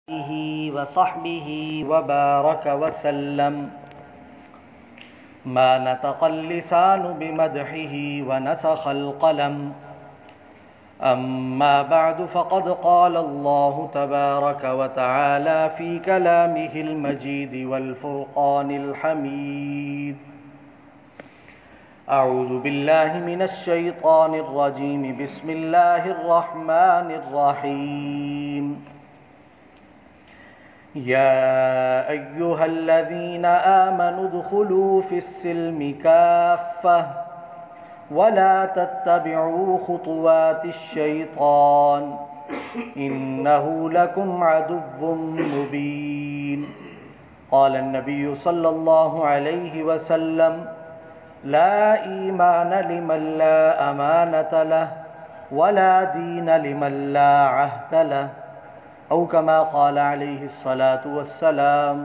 وصحبه وبارك وسلم. ما نطق اللسان بمدحه ونسخ القلم. أما بعد فقد قال الله تبارك وتعالى في كلامه المجيد والفرقان الحميد: أعوذ بالله من الشيطان الرجيم. بسم الله الرحمن الرحيم. يا أيها الذين آمنوا ادخلوا في السلم كافة ولا تتبعوا خطوات الشيطان إنه لكم عدو مبين. قال النبي صلى الله عليه وسلم: لا إيمان لمن لا أمانة له ولا دين لمن لا عهد له، أو كما قال عليه الصلاة والسلام.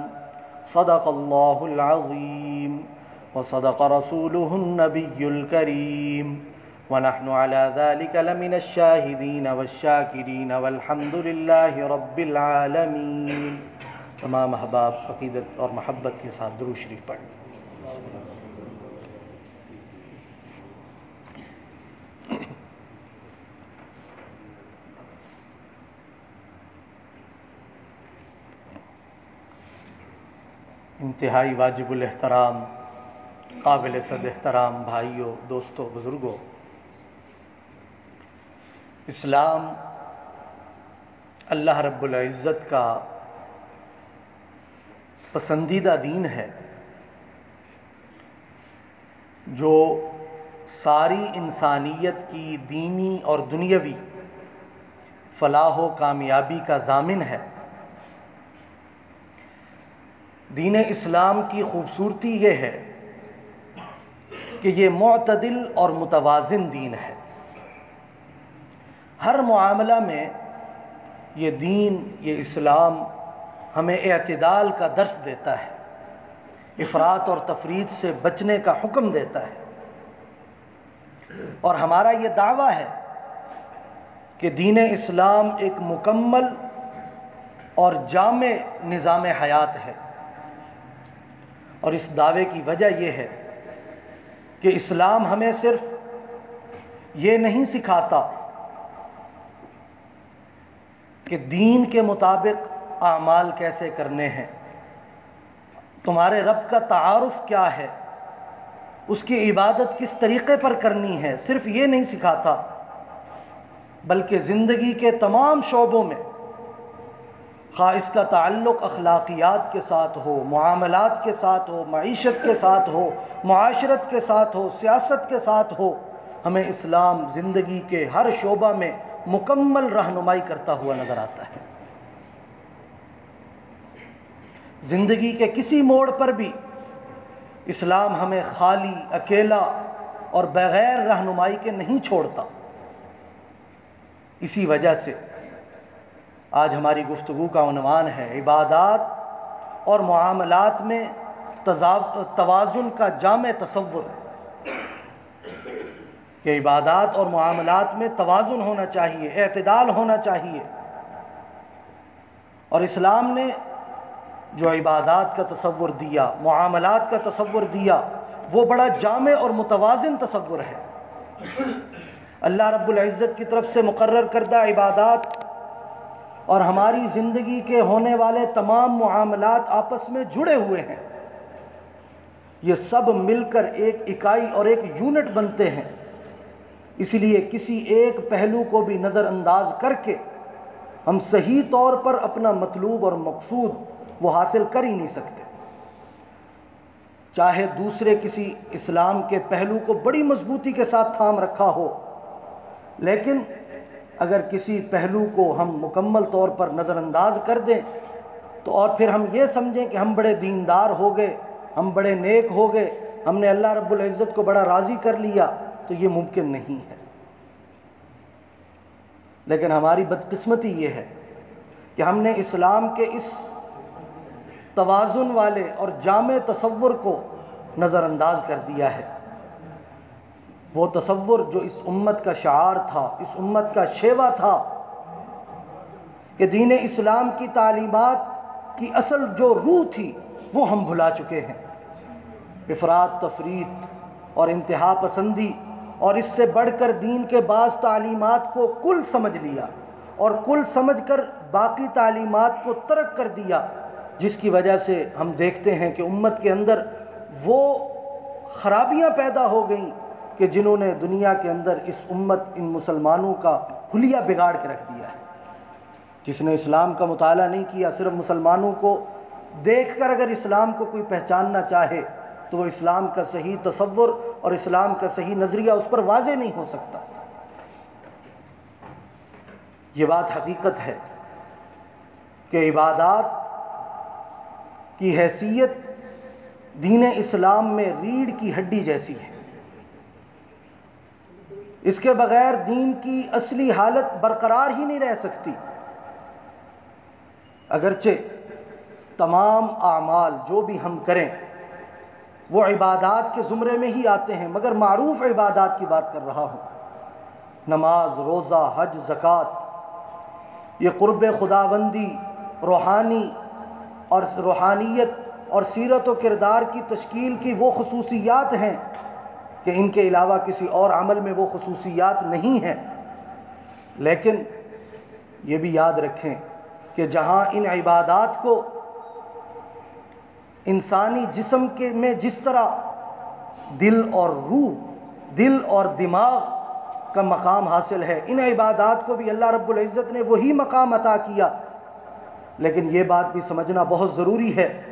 صدق الله العظيم وصدق رسوله النبي الكريم، ونحن على ذلك لمن الشاهدين والشاكرين والحمد لله رب العالمین. تمام احباب عقیدت اور محبت کے ساتھ درود شریف پڑھیں. انتہائی واجب الاحترام، قابل صد احترام بھائیوں، دوستوں، بزرگوں، اسلام اللہ رب العزت کا پسندیدہ دین ہے جو ساری انسانیت کی دینی اور دنیاوی فلاح و کامیابی کا ضامن ہے. دین اسلام کی خوبصورتی یہ ہے کہ یہ معتدل اور متوازن دین ہے. ہر معاملہ میں یہ دین، یہ اسلام ہمیں اعتدال کا درس دیتا ہے، افراط اور تفریط سے بچنے کا حکم دیتا ہے. اور ہمارا یہ دعویٰ ہے کہ دین اسلام ایک مکمل اور جامع نظام حیات ہے. اور اس دعوے کی وجہ یہ ہے کہ اسلام ہمیں صرف یہ نہیں سکھاتا کہ دین کے مطابق اعمال کیسے کرنے ہیں، تمہارے رب کا تعارف کیا ہے، اس کی عبادت کس طریقے پر کرنی ہے، صرف یہ نہیں سکھاتا، بلکہ زندگی کے تمام شعبوں میں، خواہ اس کا تعلق اخلاقیات کے ساتھ ہو، معاملات کے ساتھ ہو، معیشت کے ساتھ ہو، معاشرت کے ساتھ ہو، سیاست کے ساتھ ہو، ہمیں اسلام زندگی کے ہر شعبہ میں مکمل رہنمائی کرتا ہوا نظر آتا ہے. زندگی کے کسی موڑ پر بھی اسلام ہمیں خالی، اکیلا اور بغیر رہنمائی کے نہیں چھوڑتا. اسی وجہ سے آج ہماری گفتگو کا عنوان ہے عبادات اور معاملات میں توازن کا جامع تصور، کہ عبادات اور معاملات میں توازن ہونا چاہیے، اعتدال ہونا چاہیے. اور اسلام نے جو عبادات کا تصور دیا، معاملات کا تصور دیا، وہ بڑا جامع اور متوازن تصور ہے. اللہ رب العزت کی طرف سے مقرر کردہ عبادات اور ہماری زندگی کے ہونے والے تمام معاملات آپس میں جڑے ہوئے ہیں. یہ سب مل کر ایک اکائی اور ایک یونٹ بنتے ہیں. اس لیے کسی ایک پہلو کو بھی نظر انداز کر کے ہم صحیح طور پر اپنا مطلوب اور مقصود وہ حاصل کر ہی نہیں سکتے. چاہے دوسرے کسی اسلام کے پہلو کو بڑی مضبوطی کے ساتھ تھام رکھا ہو، لیکن اگر کسی پہلو کو ہم مکمل طور پر نظر انداز کر دیں تو اور پھر ہم یہ سمجھیں کہ ہم بڑے دیندار ہو گئے، ہم بڑے نیک ہو گئے، ہم نے اللہ رب العزت کو بڑا راضی کر لیا، تو یہ ممکن نہیں ہے. لیکن ہماری بدقسمتی یہ ہے کہ ہم نے اسلام کے اس توازن والے اور جامع تصور کو نظر انداز کر دیا ہے. وہ تصور جو اس امت کا شعار تھا، اس امت کا شیوا تھا کہ دین اسلام کی تعلیمات کی اصل جو روح تھی وہ ہم بھلا چکے ہیں۔ افراط تفریط اور انتہا پسندی اور اس سے بڑھ کر دین کے بعض تعلیمات کو کل سمجھ لیا اور کل سمجھ کر باقی تعلیمات کو ترک کر دیا، جس کی وجہ سے ہم دیکھتے ہیں کہ امت کے اندر وہ خرابیاں پیدا ہو گئیں کہ جنہوں نے دنیا کے اندر اس امت، ان مسلمانوں کا حلیہ بگاڑ کے رکھ دیا ہے۔ جس نے اسلام کا مطالعہ نہیں کیا، صرف مسلمانوں کو دیکھ کر اگر اسلام کو کوئی پہچاننا چاہے تو وہ اسلام کا صحیح تصور اور اسلام کا صحیح نظریہ اس پر واضح نہیں ہو سکتا۔ یہ بات حقیقت ہے کہ عبادات کی حیثیت دین اسلام میں ریڑھ کی ہڈی جیسی ہے۔ اس کے بغیر دین کی اصلی حالت برقرار ہی نہیں رہ سکتی۔ اگرچہ تمام اعمال جو بھی ہم کریں وہ عبادات کے زمرے میں ہی آتے ہیں، مگر معروف عبادات کی بات کر رہا ہوں۔ نماز، روزہ، حج، زکوٰۃ، یہ قرب خداوندی، روحانی اور روحانیت اور سیرت و کردار کی تشکیل کی وہ خصوصیات ہیں کہ ان کے علاوہ کسی اور عمل میں وہ خصوصیات نہیں ہیں۔ لیکن یہ بھی یاد رکھیں کہ جہاں ان عبادات کو انسانی جسم کے میں جس طرح دل اور روح، دل اور دماغ کا مقام حاصل ہے، ان عبادات کو بھی اللہ رب العزت نے وہی مقام عطا کیا۔ لیکن یہ بات بھی سمجھنا بہت ضروری ہے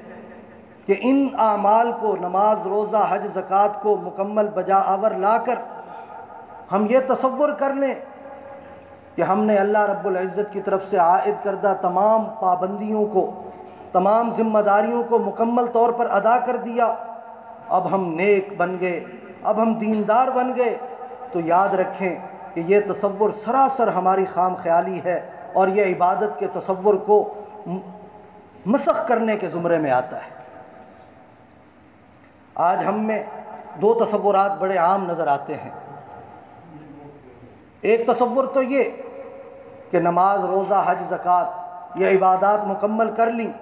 کہ ان اعمال کو، نماز، روزہ، حج، زکوٰۃ کو مکمل بجا آور لا کر ہم یہ تصور کر لیں کہ ہم نے اللہ رب العزت کی طرف سے عائد کردہ تمام پابندیوں کو، تمام ذمہ داریوں کو مکمل طور پر ادا کر دیا، اب ہم نیک بن گئے، اب ہم دیندار بن گئے، تو یاد رکھیں کہ یہ تصور سراسر ہماری خام خیالی ہے اور یہ عبادت کے تصور کو مسخ کرنے کے زمرے میں آتا ہے۔ آج ہم میں دو تصورات بڑے عام نظر آتے ہیں۔ ایک تصور تو یہ کہ نماز، روزہ، حج، زکوٰۃ یہ عبادات مکمل کر لیں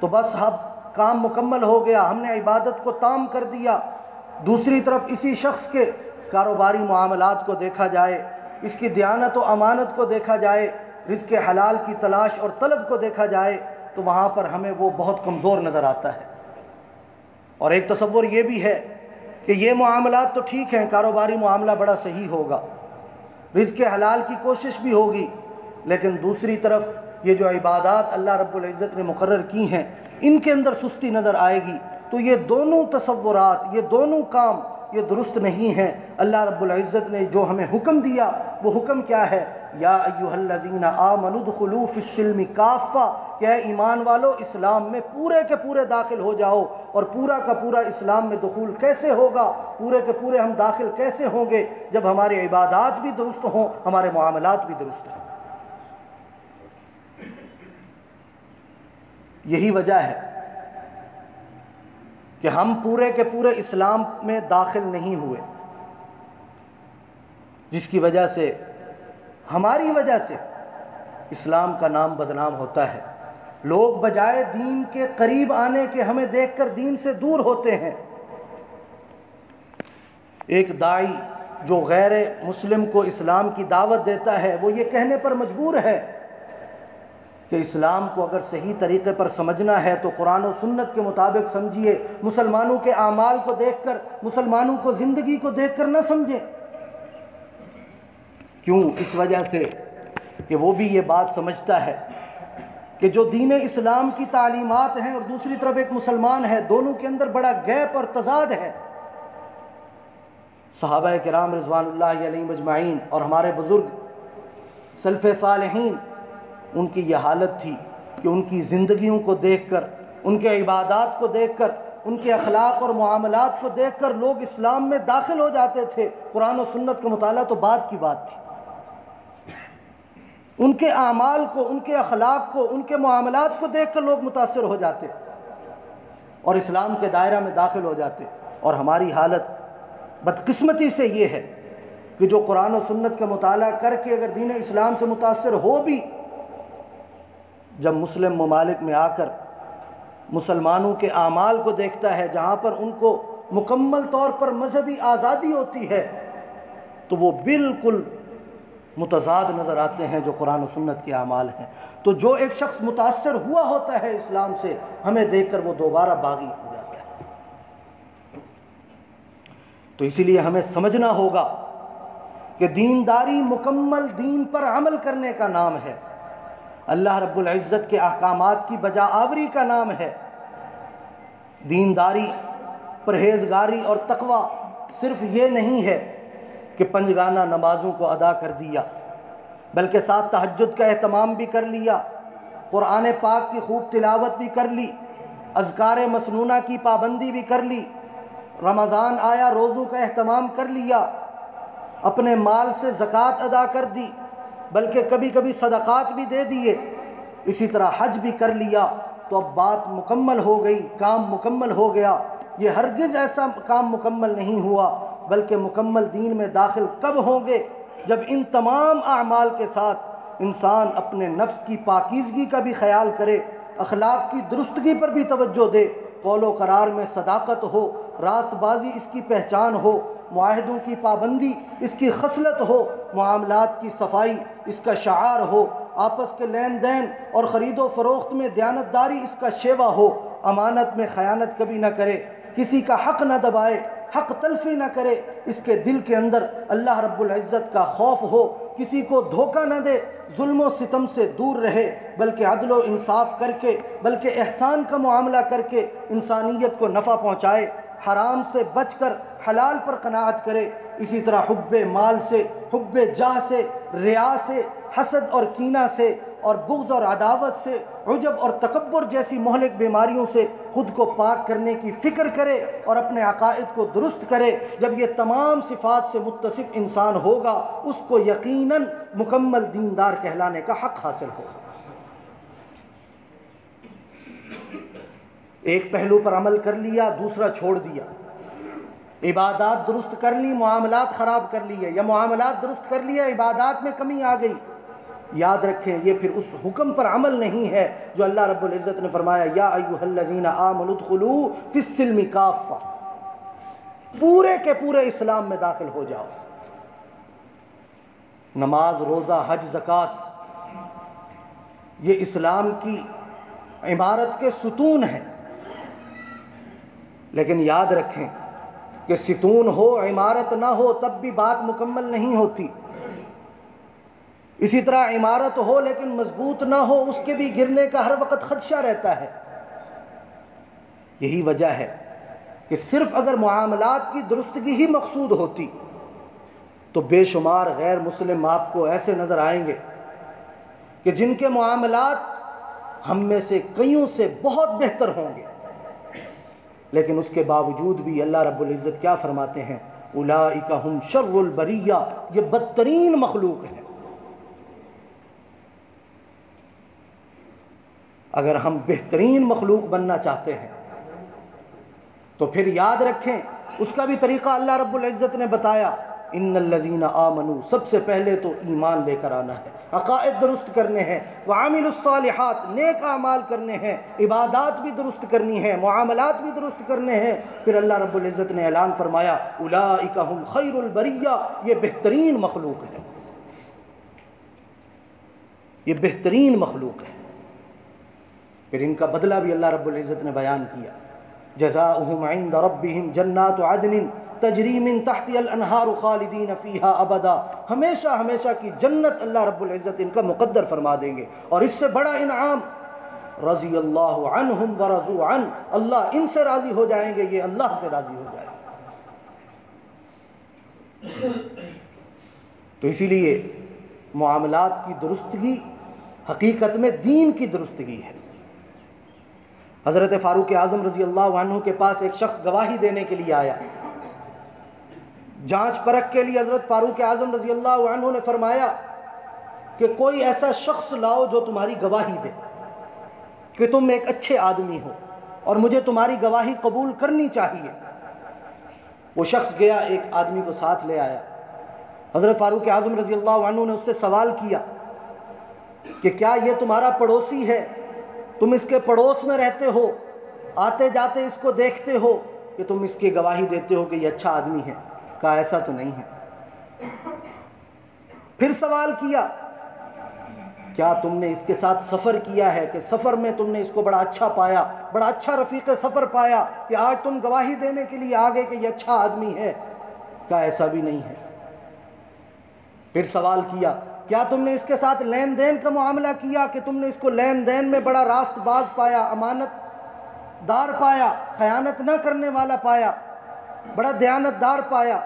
تو بس اب کام مکمل ہو گیا، ہم نے عبادت کو تام کر دیا۔ دوسری طرف اسی شخص کے کاروباری معاملات کو دیکھا جائے، اس کی دیانت و امانت کو دیکھا جائے، رزق حلال کی تلاش اور طلب کو دیکھا جائے تو وہاں پر ہمیں وہ بہت کمزور نظر آتا ہے۔ اور ایک تصور یہ بھی ہے کہ یہ معاملات تو ٹھیک ہیں، کاروباری معاملہ بڑا صحیح ہوگا، رزق حلال کی کوشش بھی ہوگی، لیکن دوسری طرف یہ جو عبادات اللہ رب العزت نے مقرر کی ہیں ان کے اندر سستی نظر آئے گی۔ تو یہ دونوں تصورات، یہ دونوں کام یہ درست نہیں ہیں۔ اللہ رب العزت نے جو ہمیں حکم دیا وہ حکم کیا ہے؟ یا ایھا الذین آمنوا ادخلوا فی السلم کافہ، کہ اے ایمان والو اسلام میں پورے کے پورے داخل ہو جاؤ۔ اور پورا کا پورا اسلام میں دخول کیسے ہوگا؟ پورے کے پورے ہم داخل کیسے ہوں گے؟ جب ہمارے عبادات بھی درست ہوں، ہمارے معاملات بھی درست ہوں۔ یہی وجہ ہے کہ ہم پورے کے پورے اسلام میں داخل نہیں ہوئے، جس کی وجہ سے ہماری وجہ سے اسلام کا نام بدنام ہوتا ہے۔ لوگ بجائے دین کے قریب آنے کے ہمیں دیکھ کر دین سے دور ہوتے ہیں۔ ایک داعی جو غیر مسلم کو اسلام کی دعوت دیتا ہے وہ یہ کہنے پر مجبور ہے کہ اسلام کو اگر صحیح طریقے پر سمجھنا ہے تو قرآن و سنت کے مطابق سمجھیے، مسلمانوں کے اعمال کو دیکھ کر، مسلمانوں کو زندگی کو دیکھ کر نہ سمجھیں۔ کیوں؟ اس وجہ سے کہ وہ بھی یہ بات سمجھتا ہے کہ جو دین اسلام کی تعلیمات ہیں اور دوسری طرف ایک مسلمان ہے، دونوں کے اندر بڑا گیپ اور تضاد ہے۔ صحابہ کرام رضوان اللہ علیہم اجمعین اور ہمارے بزرگ سلف صالحین، ان کی یہ حالت تھی کہ ان کی زندگیوں کو دیکھ کر، ان کے عبادات کو دیکھ کر، ان کے اخلاق اور معاملات کو دیکھ کر لوگ اسلام میں داخل ہو جاتے تھے۔ قرآن و سنت کا مطالعہ تو بعد کی بات تھی۔ ان کے اعمال کو، ان کے اخلاق کو، ان کے معاملات کو دیکھ کر لوگ متاثر ہو جاتے اور اسلام کے دائرہ میں داخل ہو جاتے۔ اور ہماری حالت بدقسمتی سے یہ ہے کہ جو قرآن و سنت کا مطالعہ کر کے اگر دین اسلام سے متاثر ہو بھی جب مسلم ممالک میں آ کر مسلمانوں کے اعمال کو دیکھتا ہے جہاں پر ان کو مکمل طور پر مذہبی آزادی ہوتی ہے تو وہ بالکل متضاد نظر آتے ہیں جو قرآن و سنت کے اعمال ہیں. تو جو ایک شخص متاثر ہوا ہوتا ہے اسلام سے، ہمیں دیکھ کر وہ دوبارہ باغی ہو جاتا ہے. تو اسی لیے ہمیں سمجھنا ہوگا کہ دینداری مکمل دین پر عمل کرنے کا نام ہے، اللہ رب العزت کے احکامات کی بجا آوری کا نام ہے. دینداری، پرہیزگاری اور تقوی صرف یہ نہیں ہے کہ پنجگانہ نمازوں کو ادا کر دیا، بلکہ ساتھ تہجد کا اہتمام بھی کر لیا، قرآن پاک کی خوب تلاوت بھی کر لی، اذکار مسنونہ کی پابندی بھی کر لی، رمضان آیا روزوں کا اہتمام کر لیا، اپنے مال سے زکوٰۃ ادا کر دی، بلکہ کبھی کبھی صدقات بھی دے دیے، اسی طرح حج بھی کر لیا. تو اب بات مکمل ہو گئی، کام مکمل ہو گیا. یہ ہرگز ایسا کام مکمل نہیں ہوا، بلکہ مکمل دین میں داخل کب ہوں گے؟ جب ان تمام اعمال کے ساتھ انسان اپنے نفس کی پاکیزگی کا بھی خیال کرے، اخلاق کی درستگی پر بھی توجہ دے، قول و قرار میں صداقت ہو، راست بازی اس کی پہچان ہو، معاہدوں کی پابندی اس کی خصلت ہو، معاملات کی صفائی اس کا شعار ہو، آپس کے لین دین اور خرید و فروخت میں دیانتداری اس کا شیوا ہو، امانت میں خیانت کبھی نہ کرے، کسی کا حق نہ دبائے، حق تلفی نہ کرے، اس کے دل کے اندر اللہ رب العزت کا خوف ہو، کسی کو دھوکہ نہ دے، ظلم و ستم سے دور رہے، بلکہ عدل و انصاف کر کے، بلکہ احسان کا معاملہ کر کے انسانیت کو نفع پہنچائے، حرام سے بچ کر حلال پر قناعت کرے. اسی طرح حب مال سے، حب جاہ سے، ریا سے، حسد اور کینہ سے، اور بغض اور عداوت سے، عجب اور تکبر جیسی مہلک بیماریوں سے خود کو پاک کرنے کی فکر کرے اور اپنے عقائد کو درست کرے. جب یہ تمام صفات سے متصف انسان ہوگا، اس کو یقیناً مکمل دیندار کہلانے کا حق حاصل ہوگا. ایک پہلو پر عمل کر لیا، دوسرا چھوڑ دیا. عبادات درست کر لی، معاملات خراب کر لیے، یا معاملات درست کر لیا، عبادات میں کمی آ گئی. یاد رکھیں یہ پھر اس حکم پر عمل نہیں ہے جو اللہ رب العزت نے فرمایا یا ایھا الذین آمنوا ادخلوا فی السلم کافہ، پورے کے پورے اسلام میں داخل ہو جاؤ. نماز، روزہ، حج، زکوٰۃ یہ اسلام کی عمارت کے ستون ہیں، لیکن یاد رکھیں کہ ستون ہو، عمارت نہ ہو تب بھی بات مکمل نہیں ہوتی. اسی طرح عمارت ہو لیکن مضبوط نہ ہو، اس کے بھی گرنے کا ہر وقت خدشہ رہتا ہے. یہی وجہ ہے کہ صرف اگر معاملات کی درستگی ہی مقصود ہوتی تو بے شمار غیر مسلم آپ کو ایسے نظر آئیں گے کہ جن کے معاملات ہم میں سے کئیوں سے بہت بہتر ہوں گے، لیکن اس کے باوجود بھی اللہ رب العزت کیا فرماتے ہیں؟ اولئک ہم شر البریہ، یہ بدترین مخلوق ہے. اگر ہم بہترین مخلوق بننا چاہتے ہیں تو پھر یاد رکھیں اس کا بھی طریقہ اللہ رب العزت نے بتایا. ان الذین آمنوا، سب سے پہلے تو ایمان لے کر آنا ہے، عقائد درست کرنے ہیں، وعملوا الصالحات، نیک اعمال کرنے ہیں، عبادات بھی درست کرنی ہیں، معاملات بھی درست کرنے ہیں. پھر اللہ رب العزت نے اعلان فرمایا اولئک ہم خیر البریہ، یہ بہترین مخلوق ہے، یہ بہترین مخلوق ہے. پھر ان کا بدلہ بھی اللہ رب العزت نے بیان کیا. جزاؤہم عند ربہم جنات عدن تجری من تحتها الانہار خالدین فیہا ابدا، ہمیشہ ہمیشہ کی جنت اللہ رب العزت ان کا مقدر فرما دیں گے. اور اس سے بڑا انعام رضی اللہ عنہم ورضوا عنہ، اللہ ان سے راضی ہو جائیں گے، یہ اللہ سے راضی ہو جائیں گے. تو اسی لیے معاملات کی درستگی حقیقت میں دین کی درستگی ہے. حضرت فاروق اعظم رضی اللہ عنہ کے پاس ایک شخص گواہی دینے کے لیے آیا. جانچ پرکھ کے لیے حضرت فاروق اعظم رضی اللہ عنہ نے فرمایا کہ کوئی ایسا شخص لاؤ جو تمہاری گواہی دے کہ تم ایک اچھے آدمی ہو اور مجھے تمہاری گواہی قبول کرنی چاہیے. وہ شخص گیا، ایک آدمی کو ساتھ لے آیا. حضرت فاروق اعظم رضی اللہ عنہ نے اس سے سوال کیا کہ کیا یہ تمہارا پڑوسی ہے، تم اس کے پڑوس میں رہتے ہو، آتے جاتے اس کو دیکھتے ہو کہ تم اس کی گواہی دیتے ہو کہ یہ اچھا آدمی ہے؟ کہا ایسا تو نہیں ہے۔ پھر سوال کیا کیا تم نے اس کے ساتھ سفر کیا ہے کہ سفر میں تم نے اس کو بڑا اچھا پایا، بڑا اچھا رفیق سفر پایا کہ آج تم گواہی دینے کے لیے آگے کہ یہ اچھا آدمی ہے؟ کہا ایسا بھی نہیں ہے۔ پھر سوال کیا تم نے اس کے ساتھ لین دین کا معاملہ کیا کہ تم نے اس کو لین دین میں بڑا راست باز پایا، امانت دار پایا، خیانت نہ کرنے والا پایا، بڑا دیانت دار پایا؟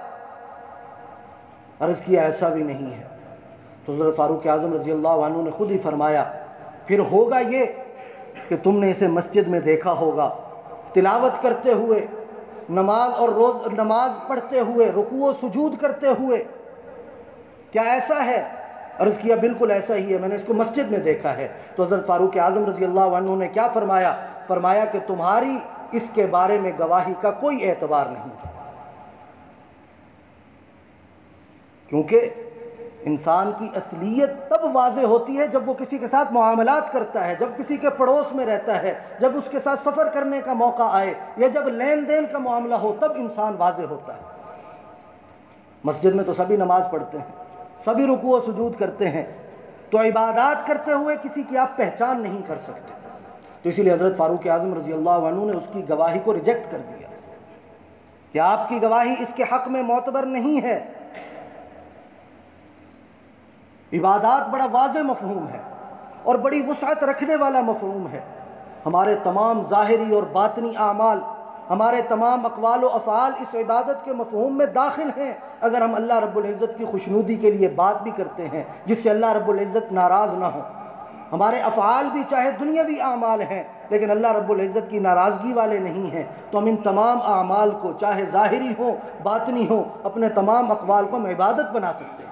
عرض کیا ایسا بھی نہیں ہے۔ تو حضرت فاروق اعظم رضی اللہ عنہ نے خود ہی فرمایا پھر ہوگا یہ کہ تم نے اسے مسجد میں دیکھا ہوگا تلاوت کرتے ہوئے، نماز پڑھتے ہوئے، رکوع و سجود کرتے ہوئے۔ کیا ایسا ہے؟ عرض کیا بالکل ایسا ہی ہے، میں نے اس کو مسجد میں دیکھا ہے۔ تو حضرت فاروق اعظم رضی اللہ عنہ نے کیا فرمایا؟ فرمایا کہ تمہاری اس کے بارے میں گواہی کا کوئی اعتبار نہیں ہے، کیونکہ انسان کی اصلیت تب واضح ہوتی ہے جب وہ کسی کے ساتھ معاملات کرتا ہے، جب کسی کے پڑوس میں رہتا ہے، جب اس کے ساتھ سفر کرنے کا موقع آئے، یا جب لین دین کا معاملہ ہو، تب انسان واضح ہوتا ہے۔ مسجد میں تو سبھی نماز پڑھتے ہیں، سبھی رکوع و سجود کرتے ہیں، تو عبادات کرتے ہوئے کسی کی آپ پہچان نہیں کر سکتے۔ تو اسی لیے حضرت فاروق اعظم رضی اللہ عنہ نے اس کی گواہی کو ریجیکٹ کر دیا کہ آپ کی گواہی اس کے حق میں معتبر نہیں ہے۔ عبادات بڑا واضح مفہوم ہے اور بڑی وسعت رکھنے والا مفہوم ہے۔ ہمارے تمام ظاہری اور باطنی اعمال، ہمارے تمام اقوال و افعال اس عبادت کے مفہوم میں داخل ہیں۔ اگر ہم اللہ رب العزت کی خوشنودی کے لیے بات بھی کرتے ہیں جس سے اللہ رب العزت ناراض نہ ہو، ہمارے افعال بھی چاہے دنیاوی اعمال ہیں لیکن اللہ رب العزت کی ناراضگی والے نہیں ہیں، تو ہم ان تمام اعمال کو چاہے ظاہری ہوں باطنی ہوں، اپنے تمام اقوال کو ہم عبادت بنا سکتے ہیں۔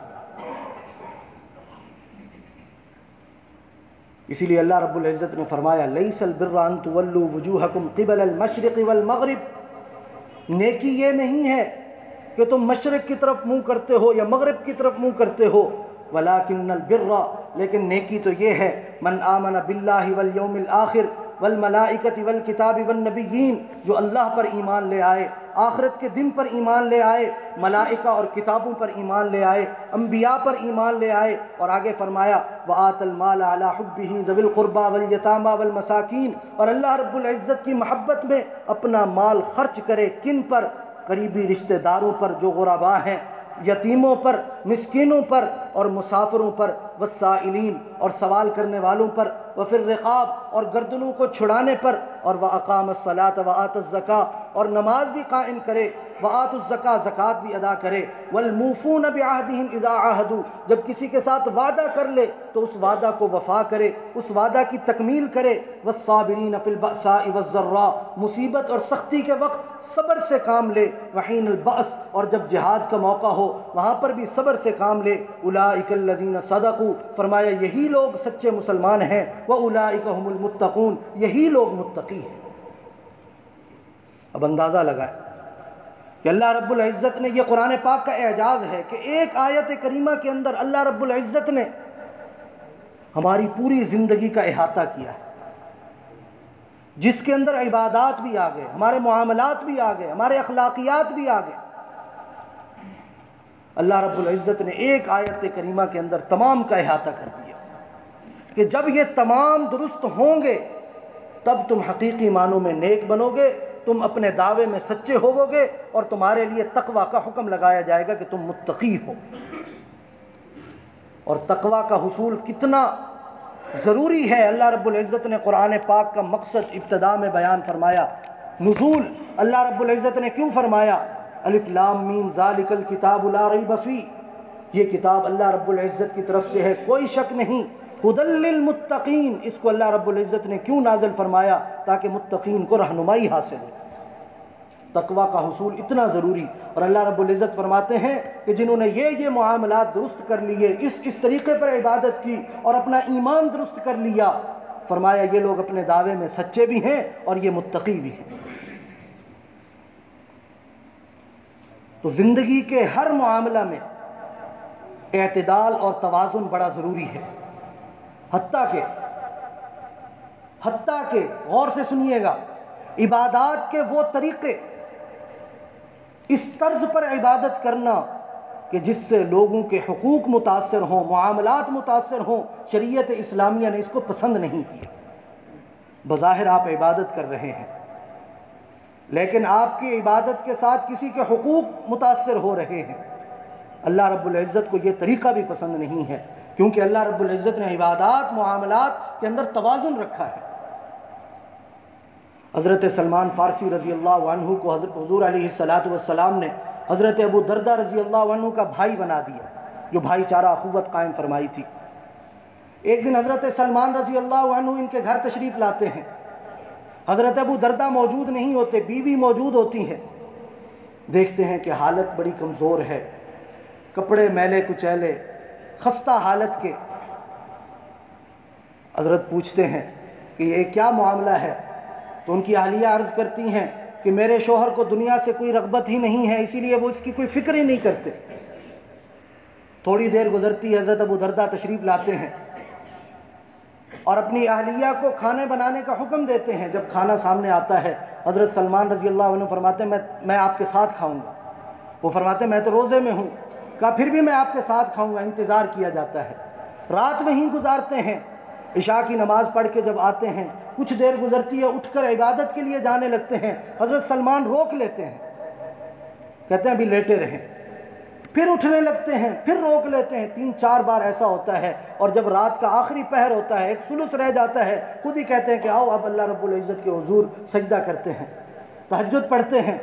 اسی لیے اللہ رب العزت نے فرمایا لیس البر ان تولوا وجوہکم قبل المشرق والمغرب، نیکی یہ نہیں ہے کہ تم مشرق کی طرف منہ کرتے ہو یا مغرب کی طرف منہ کرتے ہو، ولکن البر، لیکن نیکی تو یہ ہے من آمن باللہ والیوم الآخر والملائکۃ والکتاب والنبیین، جو اللہ پر ایمان لے آئے، آخرت کے دن پر ایمان لے آئے، ملائکہ اور کتابوں پر ایمان لے آئے، انبیاء پر ایمان لے آئے، اور آگے فرمایا وآت المال علی حبہ ذوی القربى والیتامى والمساکین، اور اللہ رب العزت کی محبت میں اپنا مال خرچ کرے، کن پر؟ قریبی رشتہ داروں پر جو غرباء ہیں، یتیموں پر، مسکینوں پر اور مسافروں پر، والسائلین اور سوال کرنے والوں پر، وفی الرقاب اور گردنوں کو چھڑانے پر، اور وَأَقَامَ الصَّلَاةَ وَآتَ الزَّكَاةَ اور نماز بھی قائم کرے، وَآتُ الزَّكَاةَ زکوٰۃ بھی ادا کرے، وَالْمُوفُونَ بِعَهْدِهِمْ إِذَا عَاهَدُوا جب کسی کے ساتھ وعدہ کر لے تو اس وعدہ کو وفا کرے، اس وعدہ کی تکمیل کرے، وَالصَّابِرِينَ فِي الْبَأْسَاءِ وَالضَّرَّاءِ مصیبت اور سختی کے وقت صبر سے کام لے، وَحِينَ الْبَأْسِ اور جب جہاد کا موقع ہو وہاں پر بھی صبر سے کام لے، أُولَٰئِكَ الَّذِينَ صَدَقُوا فرمایا یہی لوگ سچے مسلمان ہیں، وَأُولَٰئِكَ هُمُ الْمُتَّقُونَ یہی لوگ متقی ہیں۔ اب اندازہ لگائیں کہ اللہ رب العزت نے، یہ قرآن پاک کا اعجاز ہے کہ ایک آیت کریمہ کے اندر اللہ رب العزت نے ہماری پوری زندگی کا احاطہ کیا ہے، جس کے اندر عبادات بھی آ گئے، ہمارے معاملات بھی آ گئے، ہمارے اخلاقیات بھی آ گئے۔ اللہ رب العزت نے ایک آیت کریمہ کے اندر تمام کا احاطہ کر دیا کہ جب یہ تمام درست ہوں گے تب تم حقیقی معنوں میں نیک بنو گے، تم اپنے دعوے میں سچے ہوو گے، اور تمہارے لیے تقوی کا حکم لگایا جائے گا کہ تم متقی ہو۔ اور تقوی کا حصول کتنا ضروری ہے اللہ رب العزت نے قرآن پاک کا مقصد ابتدا میں بیان فرمایا۔ نزول اللہ رب العزت نے کیوں فرمایا؟ الف لام میم ذالک الکتاب لا ریب فیہ، یہ کتاب اللہ رب العزت کی طرف سے ہے، کوئی شک نہیں۔ ھدی للمتقین، اس کو اللہ رب العزت نے کیوں نازل فرمایا؟ تاکہ متقین کو رہنمائی حاصل ہو۔ تقوی کا حصول اتنا ضروری، اور اللہ رب العزت فرماتے ہیں کہ جنہوں نے یہ معاملات درست کر لیے، اس طریقے پر عبادت کی اور اپنا ایمان درست کر لیا، فرمایا یہ لوگ اپنے دعوے میں سچے بھی ہیں اور یہ متقی بھی ہیں۔ تو زندگی کے ہر معاملہ میں اعتدال اور توازن بڑا ضروری ہے۔ حتیٰ کہ غور سے سنیے گا، عبادات کے وہ طریقے، اس طرز پر عبادت کرنا کہ جس سے لوگوں کے حقوق متاثر ہوں، معاملات متاثر ہوں، شریعت اسلامیہ نے اس کو پسند نہیں کیا۔ بظاہر آپ عبادت کر رہے ہیں، لیکن آپ کی عبادت کے ساتھ کسی کے حقوق متاثر ہو رہے ہیں۔ اللہ رب العزت کو یہ طریقہ بھی پسند نہیں ہے، کیونکہ اللہ رب العزت نے عبادات، معاملات کے اندر توازن رکھا ہے۔ حضرت سلمان فارسی رضی اللہ عنہ کو حضور علیہ السلام نے حضرت ابو دردہ رضی اللہ عنہ کا بھائی بنا دیا، جو بھائی چارہ اخوت قائم فرمائی تھی۔ ایک دن حضرت سلمان رضی اللہ عنہ ان کے گھر تشریف لاتے ہیں، حضرت ابو دردہ موجود نہیں ہوتے، بیوی موجود ہوتی ہیں۔ دیکھتے ہیں کہ حالت بڑی کمزور ہے، کپڑے میلے کچیلے، خستہ حالت کے۔ حضرت پوچھتے ہیں کہ یہ کیا معاملہ ہے؟ تو ان کی اہلیہ عرض کرتی ہیں کہ میرے شوہر کو دنیا سے کوئی رغبت ہی نہیں ہے، اسی لیے وہ اس کی کوئی فکر ہی نہیں کرتے۔ تھوڑی دیر گزرتی ہے، حضرت ابو دردہ تشریف لاتے ہیں اور اپنی اہلیہ کو کھانے بنانے کا حکم دیتے ہیں۔ جب کھانا سامنے آتا ہے، حضرت سلمان رضی اللہ عنہ فرماتے ہیں میں آپ کے ساتھ کھاؤں گا۔ وہ فرماتے ہیں میں تو روزے میں ہوں۔ کہا پھر بھی میں آپ کے ساتھ کھاؤں گا۔ انتظار کیا جاتا ہے، رات وہیں گزارتے ہیں۔ عشاء کی نماز پڑھ کے جب آتے ہیں، کچھ دیر گزرتی ہے، اٹھ کر عبادت کے لیے جانے لگتے ہیں۔ حضرت سلمان روک لیتے ہیں، کہتے ہیں ابھی لیٹے رہیں۔ پھر اٹھنے لگتے ہیں، پھر روک لیتے ہیں۔ 3-4 بار ایسا ہوتا ہے، اور جب رات کا آخری پہر ہوتا ہے، ایک ثلث رہ جاتا ہے، خود ہی کہتے ہیں کہ آؤ اب اللہ رب العزت کے حضور سجدہ کرتے ہیں، تہجد پڑھتے ہیں۔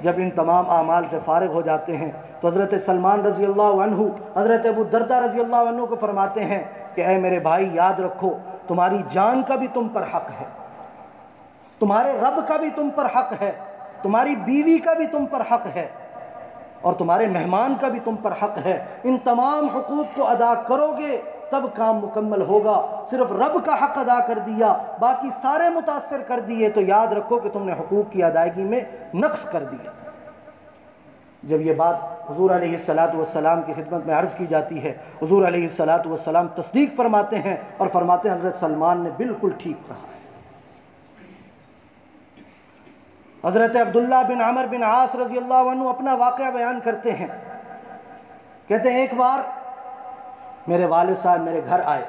جب ان تمام اعمال سے فارغ ہو جاتے ہیں تو حضرت سلمان رضی اللہ عنہ حضرت ابو دردہ رضی اللہ عنہ کو فرماتے ہیں کہ اے میرے بھائی، یاد رکھو تمہاری جان کا بھی تم پر حق ہے، تمہارے رب کا بھی تم پر حق ہے، تمہاری بیوی کا بھی تم پر حق ہے، اور تمہارے مہمان کا بھی تم پر حق ہے۔ ان تمام حقوق کو ادا کرو گے تب کام مکمل ہوگا۔ صرف رب کا حق ادا کر دیا، باقی سارے متاثر کر دیے، تو یاد رکھو کہ تم نے حقوق کی ادائیگی میں نقص کر دیا۔ جب یہ بات حضور علیہ السلام کی خدمت میں عرض کی جاتی ہے، حضور علیہ السلام تصدیق فرماتے ہیں اور فرماتے ہیں حضرت سلمان نے بالکل ٹھیک کہا۔ حضرت عبداللہ بن عمر بن عاص رضی اللہ عنہ اپنا واقعہ بیان کرتے ہیں، کہتے ہیں ایک بار میرے والد صاحب میرے گھر آئے،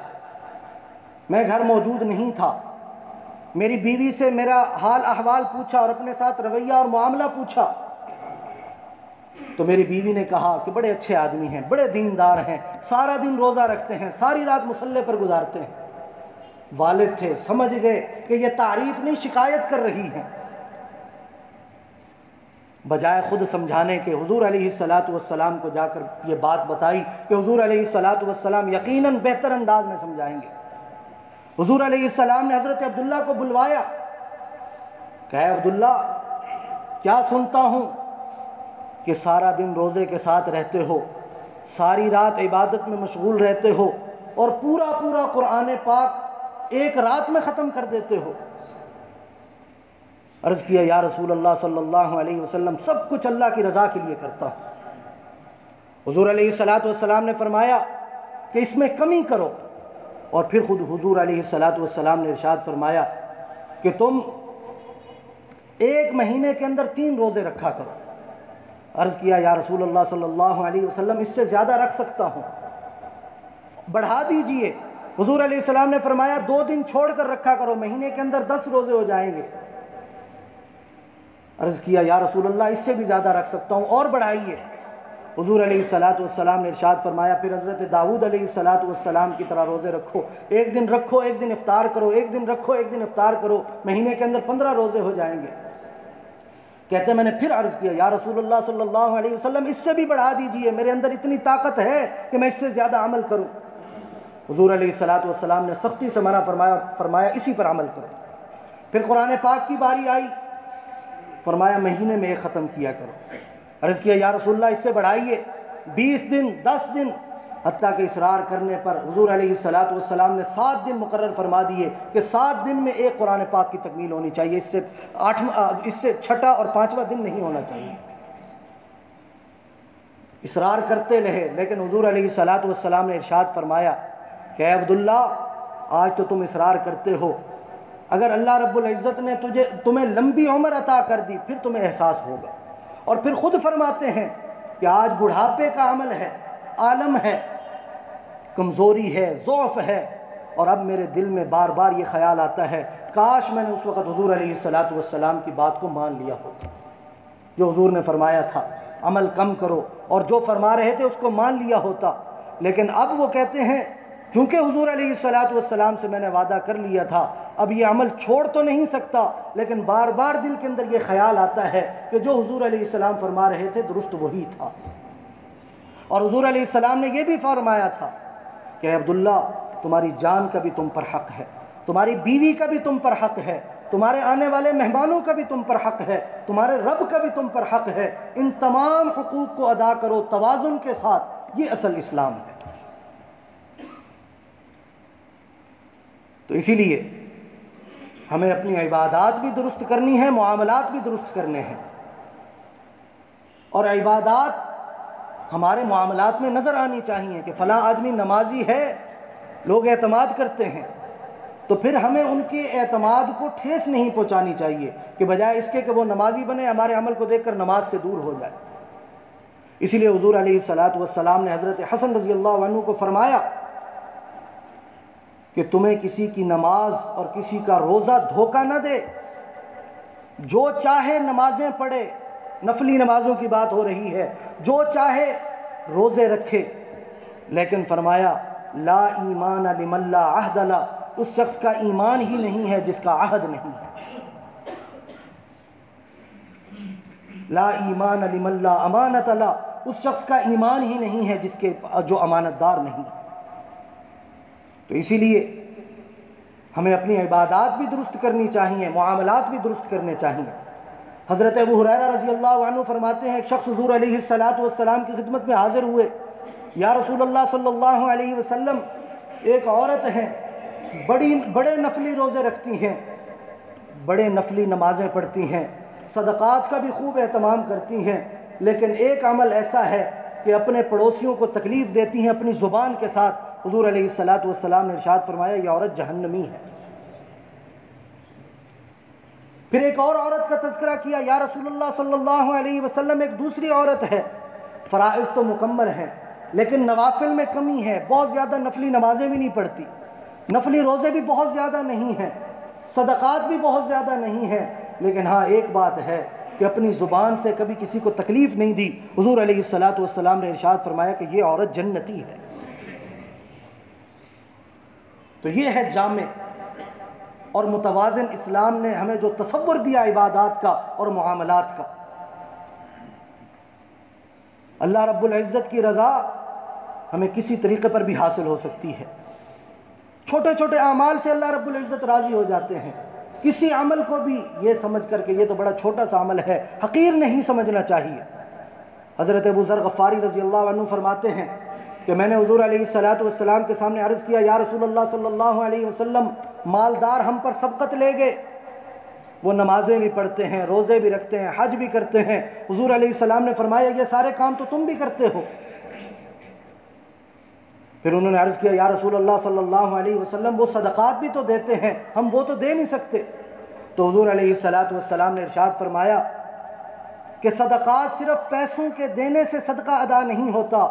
میں گھر موجود نہیں تھا۔ میری بیوی سے میرا حال احوال پوچھا اور اپنے ساتھ رویہ اور معاملہ پوچھا، تو میری بیوی نے کہا کہ بڑے اچھے آدمی ہیں، بڑے دیندار ہیں، سارا دن روزہ رکھتے ہیں، ساری رات مصلے پر گزارتے ہیں۔ والد تھے، سمجھ گئے کہ یہ تعریف نہیں، شکایت کر رہی ہیں۔ بجائے خود سمجھانے کے حضور علیہ السلام کو جا کر یہ بات بتائی کہ حضور علیہ السلام یقیناً بہتر انداز میں سمجھائیں گے۔ حضور علیہ السلام نے حضرت عبداللہ کو بلوایا، کہا عبداللہ کیا سنتا ہوں کہ سارا دن روزے کے ساتھ رہتے ہو، ساری رات عبادت میں مشغول رہتے ہو، اور پورا قرآن پاک ایک رات میں ختم کر دیتے ہو۔ عرض کیا یا رسول اللہ صلی اللہ علیہ وسلم، سب کچھ اللہ کی رضا کے لیے کرتا ہوں۔ حضور علیہ السلام نے فرمایا کہ اس میں کمی کرو، اور پھر خود حضور علیہ السلام نے ارشاد فرمایا کہ تم ایک مہینے کے اندر 3 روزے رکھا کرو۔ عرض کیا یا رسول اللہ صلی اللہ علیہ وسلم، اس سے زیادہ رکھ سکتا ہوں، بڑھا دیجئے۔ حضور علیہ السلام نے فرمایا 2 دن چھوڑ کر رکھا کرو، مہینے کے اندر 10 روزے ہو جائیں گے۔ عرض کیا یا رسول اللہ اس سے بھی زیادہ رکھ سکتا ہوں، اور بڑھائیے۔ حضور علیہ السلام نے ارشاد فرمایا پھر حضرت داؤد علیہ السلام کی طرح روزے رکھو، ایک دن رکھو ایک دن افطار کرو، ایک دن رکھو ایک دن افطار کرو، مہینے کے اندر 15 روزے ہو جائیں گے۔ کہتے ہیں میں نے پھر عرض کیا یا رسول اللہ صلی اللہ علیہ وسلم اس سے بھی بڑھا دیجئے، میرے اندر اتنی طاقت ہے کہ میں اس سے زیادہ عمل کروں۔ حضور علیہ السلام نے سختی سے منع فرمایا اسی پر عمل کرو۔ پھر قرآن پاک کی باری آئی، فرمایا مہینے میں 1 ختم کیا کرو۔ عرض کیا یا رسول اللہ اس سے بڑھائیے، 20 دن 10 دن، حتیٰ کہ اصرار کرنے پر حضور علیہ السلام نے 7 دن مقرر فرما دیے کہ 7 دن میں 1 قرآن پاک کی تکمیل ہونی چاہیے، اس سے چھٹا اور 5واں دن نہیں ہونا چاہیے۔ اصرار کرتے رہے، لیکن حضور علیہ السلام نے ارشاد فرمایا کہ اے عبداللہ آج تو تم اصرار کرتے ہو، اگر اللہ رب العزت نے تمہیں لمبی عمر عطا کر دی پھر تمہیں احساس ہوگا۔ اور پھر خود فرماتے ہیں کہ آج بڑھاپے کا عمل ہے، عالم ہے، کمزوری ہے، ضعف ہے، اور اب میرے دل میں بار بار یہ خیال آتا ہے کاش میں نے اس وقت حضور علیہ السلام کی بات کو مان لیا ہوتا، جو حضور نے فرمایا تھا عمل کم کرو، اور جو فرما رہے تھے اس کو مان لیا ہوتا۔ لیکن اب وہ کہتے ہیں چونکہ حضور علیہ السلام سے میں نے وعدہ کر لیا تھا، اب یہ عمل چھوڑ تو نہیں سکتا، لیکن بار بار دل کے اندر یہ خیال آتا ہے کہ جو حضور علیہ السلام فرما رہے تھے درست وہی تھا۔ اور حضور علیہ السلام نے یہ بھی فرمایا تھا کہ عبداللہ تمہاری جان کا بھی تم پر حق ہے، تمہاری بیوی کا بھی تم پر حق ہے، تمہارے آنے والے مہمانوں کا بھی تم پر حق ہے، تمہارے رب کا بھی تم پر حق ہے، ان تمام حقوق کو ادا کرو توازن کے ساتھ، یہ اصل اسلام ہے۔ تو اسی لیے ہمیں اپنی عبادات بھی درست کرنی ہے، معاملات بھی درست کرنے ہیں، اور عبادات ہمارے معاملات میں نظر آنی چاہیے کہ فلاں آدمی نمازی ہے، لوگ اعتماد کرتے ہیں، تو پھر ہمیں ان کے اعتماد کو ٹھیس نہیں پہنچانی چاہیے کہ بجائے اس کے کہ وہ نمازی بنے ہمارے عمل کو دیکھ کر نماز سے دور ہو جائے۔ اسی لیے حضور علیہ السلام نے حضرت حسن رضی اللہ عنہ کو فرمایا کہ تمہیں کسی کی نماز اور کسی کا روزہ دھوکہ نہ دے، جو چاہے نمازیں پڑھے، نفلی نمازوں کی بات ہو رہی ہے، جو چاہے روزے رکھے، لیکن فرمایا لا ایمان لمن لا عہد له، اس شخص کا ایمان ہی نہیں ہے جس کا عہد نہیں ہے۔ لا ایمان لمن لا امانت له، اس شخص کا ایمان ہی نہیں ہے جو امانت دار نہیں ہے۔ تو اسی لیے ہمیں اپنی عبادات بھی درست کرنی چاہیے، معاملات بھی درست کرنے چاہیے۔ حضرت ابو ہریرہ رضی اللہ عنہ فرماتے ہیں ایک شخص حضور علیہ السلام کی خدمت میں حاضر ہوئے، یا رسول اللہ صلی اللہ علیہ وسلم، ایک عورت ہے، بڑے نفلی روزے رکھتی ہیں، بڑے نفلی نمازیں پڑھتی ہیں، صدقات کا بھی خوب اہتمام کرتی ہیں، لیکن ایک عمل ایسا ہے کہ اپنے پڑوسیوں کو تکلیف دیتی ہیں اپنی زبان کے ساتھ۔ حضور علیہ السلام نے ارشاد فرمایا یہ عورت جہنمی ہے۔ پھر ایک اور عورت کا تذکرہ کیا، یا رسول اللہ صلی اللہ علیہ وسلم، ایک دوسری عورت ہے، فرائض تو مکمل ہیں لیکن نوافل میں کمی ہے، بہت زیادہ نفلی نمازیں بھی نہیں پڑھتی، نفلی روزے بھی بہت زیادہ نہیں ہیں، صدقات بھی بہت زیادہ نہیں ہیں، لیکن ہاں ایک بات ہے کہ اپنی زبان سے کبھی کسی کو تکلیف نہیں دی۔ حضور علیہ السلام نے ارشاد فرمایا کہ یہ عورت جنتی ہے۔ تو یہ ہے جامع اور متوازن اسلام نے ہمیں جو تصور دیا عبادات کا اور معاملات کا۔ اللہ رب العزت کی رضا ہمیں کسی طریقے پر بھی حاصل ہو سکتی ہے، چھوٹے چھوٹے اعمال سے اللہ رب العزت راضی ہو جاتے ہیں۔ کسی عمل کو بھی یہ سمجھ کر کہ یہ تو بڑا چھوٹا سا عمل ہے حقیر نہیں سمجھنا چاہیے۔ حضرت ابو ذر غفاری رضی اللہ عنہ فرماتے ہیں کہ میں نے حضور علیہ السلام کے سامنے عرض کیا، یا رسول اللہ صلی اللہ علیہ وسلم، مالدار ہم پر سبقت لے گئے، وہ نمازیں بھی پڑھتے ہیں، روزے بھی رکھتے ہیں، حج بھی کرتے ہیں۔ حضور علیہ السلام نے فرمایا یہ سارے کام تو تم بھی کرتے ہو۔ پھر انہوں نے عرض کیا، یا رسول اللہ صلی اللہ علیہ وسلم، وہ صدقات بھی تو دیتے ہیں، ہم وہ تو دے نہیں سکتے۔ تو حضور علیہ السلام نے ارشاد فرمایا کہ صدقات صرف پیسوں کے دینے سے صدقہ ادا نہیں ہوتا،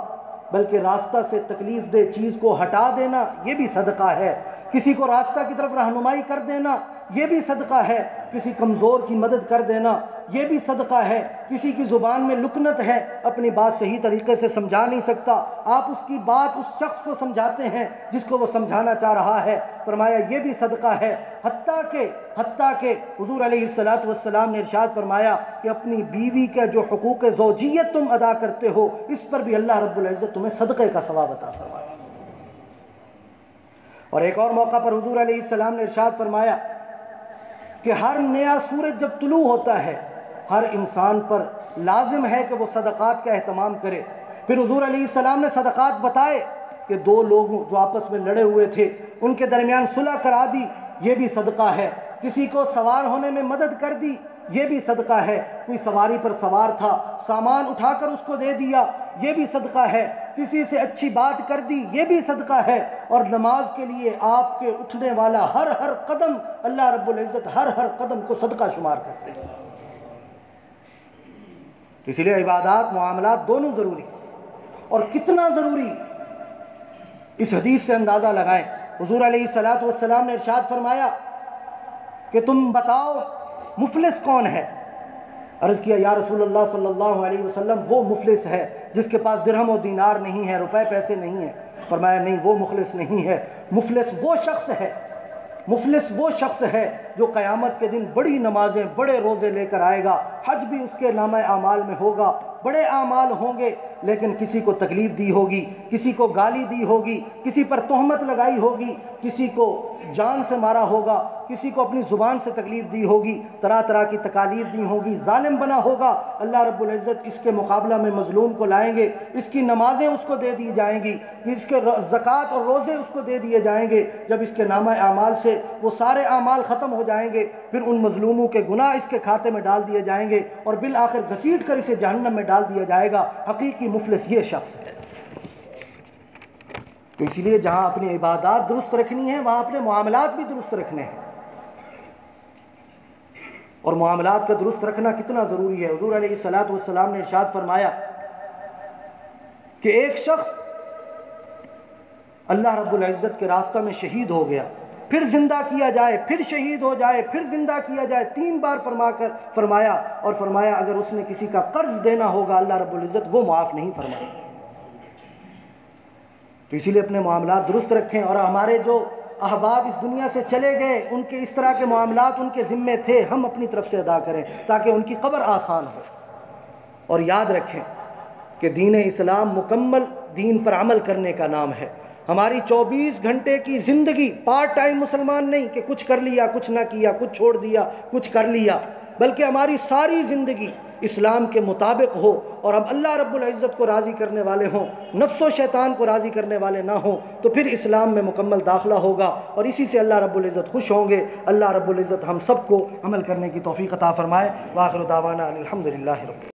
بلکہ راستہ سے تکلیف دہ چیز کو ہٹا دینا یہ بھی صدقہ ہے، کسی کو راستہ کی طرف رہنمائی کر دینا یہ بھی صدقہ ہے، کسی کمزور کی مدد کر دینا یہ بھی صدقہ ہے، کسی کی زبان میں لکنت ہے، اپنی بات صحیح طریقے سے سمجھا نہیں سکتا، آپ اس کی بات اس شخص کو سمجھاتے ہیں جس کو وہ سمجھانا چاہ رہا ہے، فرمایا یہ بھی صدقہ ہے۔ حتیٰ کہ حضور علیہ السلام نے ارشاد فرمایا کہ اپنی بیوی کا جو حقوق زوجیت تم ادا کرتے ہو اس پر بھی اللہ رب العزت تمہیں صدقے کا ثواب عطا فرماتا ہے۔ اور ایک اور موقع پر حضور علیہ السلام نے ارشاد فرمایا کہ ہر نیا سورج جب طلوع ہوتا ہے ہر انسان پر لازم ہے کہ وہ صدقات کا اہتمام کرے۔ پھر حضور علیہ السلام نے صدقات بتائے کہ دو لوگ جو آپس میں لڑے ہوئے تھے ان کے درمیان صلح کرا دی، یہ بھی صدقہ ہے۔ کسی کو سوار ہونے میں مدد کر دی، یہ بھی صدقہ ہے. کوئی سواری پر سوار تھا، سامان اٹھا کر اس کو دے دیا، یہ بھی صدقہ ہے. کسی سے اچھی بات کر دی، یہ بھی صدقہ ہے. اور نماز کے لیے آپ کے اٹھنے والا ہر قدم اللہ رب العزت ہر قدم کو صدقہ شمار کرتے ہیں. تو اس لیے عبادات معاملات دونوں ضروری. اور کتنا ضروری اس حدیث سے اندازہ لگائیں. حضور علیہ الصلوۃ والسلام نے ارشاد فرمایا کہ تم بتاؤ مفلس کون ہے؟ عرض کیا یا رسول اللہ صلی اللہ علیہ وسلم وہ مفلس ہے جس کے پاس درہم و دینار نہیں ہے، روپے پیسے نہیں ہیں. فرمایا نہیں، وہ مخلص نہیں ہے. مفلس وہ شخص ہے جو قیامت کے دن بڑی نمازیں بڑے روزے لے کر آئے گا، حج بھی اس کے نامہ اعمال میں ہوگا، بڑے اعمال ہوں گے، لیکن کسی کو تکلیف دی ہوگی، کسی کو گالی دی ہوگی، کسی پر تہمت لگائی ہوگی، کسی کو جان سے مارا ہوگا، کسی کو اپنی زبان سے تکلیف دی ہوگی، طرح طرح کی تکالیف دی ہوگی، ظالم بنا ہوگا. اللہ رب العزت اس کے مقابلہ میں مظلوم کو لائیں گے، اس کی نمازیں اس کو دے دی جائیں گی، اس کے زکوٰۃ اور روزے اس کو دے دیے جائیں گے. جب اس کے نامہ اعمال سے وہ سارے اعمال ختم ہو جائیں گے، پھر ان مظلوموں کے گناہ اس کے کھاتے میں ڈال دیے جائیں گے اور بالآخر گھسیٹ کر اسے جہنم میں ڈال دیا جائے گا. حقیقی مفلس یہ شخص ہے. تو اس لیے جہاں اپنی عبادات درست رکھنی ہے وہاں اپنے معاملات بھی درست رکھنے ہیں. اور معاملات کا درست رکھنا کتنا ضروری ہے. حضور علیہ الصلوۃ والسلام نے ارشاد فرمایا کہ ایک شخص اللہ رب العزت کے راستہ میں شہید ہو گیا، پھر زندہ کیا جائے، پھر شہید ہو جائے، پھر زندہ کیا جائے، 3 بار فرمایا اگر اس نے کسی کا قرض دینا ہوگا اللہ رب العزت وہ معاف نہیں فرمائے. تو اسی لیے اپنے معاملات درست رکھیں. اور ہمارے جو احباب اس دنیا سے چلے گئے ان کے اس طرح کے معاملات ان کے ذمے تھے، ہم اپنی طرف سے ادا کریں تاکہ ان کی قبر آسان ہو. اور یاد رکھیں کہ دین اسلام مکمل دین پر عمل کرنے کا نام ہے. ہماری 24 گھنٹے کی زندگی پارٹ ٹائم مسلمان نہیں کہ کچھ کر لیا کچھ نہ کیا، کچھ چھوڑ دیا کچھ کر لیا، بلکہ ہماری ساری زندگی اسلام کے مطابق ہو اور ہم اللہ رب العزت کو راضی کرنے والے ہوں، نفس و شیطان کو راضی کرنے والے نہ ہوں، تو پھر اسلام میں مکمل داخلہ ہوگا اور اسی سے اللہ رب العزت خوش ہوں گے. اللہ رب العزت ہم سب کو عمل کرنے کی توفیق عطا فرمائے. وآخر دعوانا الحمدللہ رب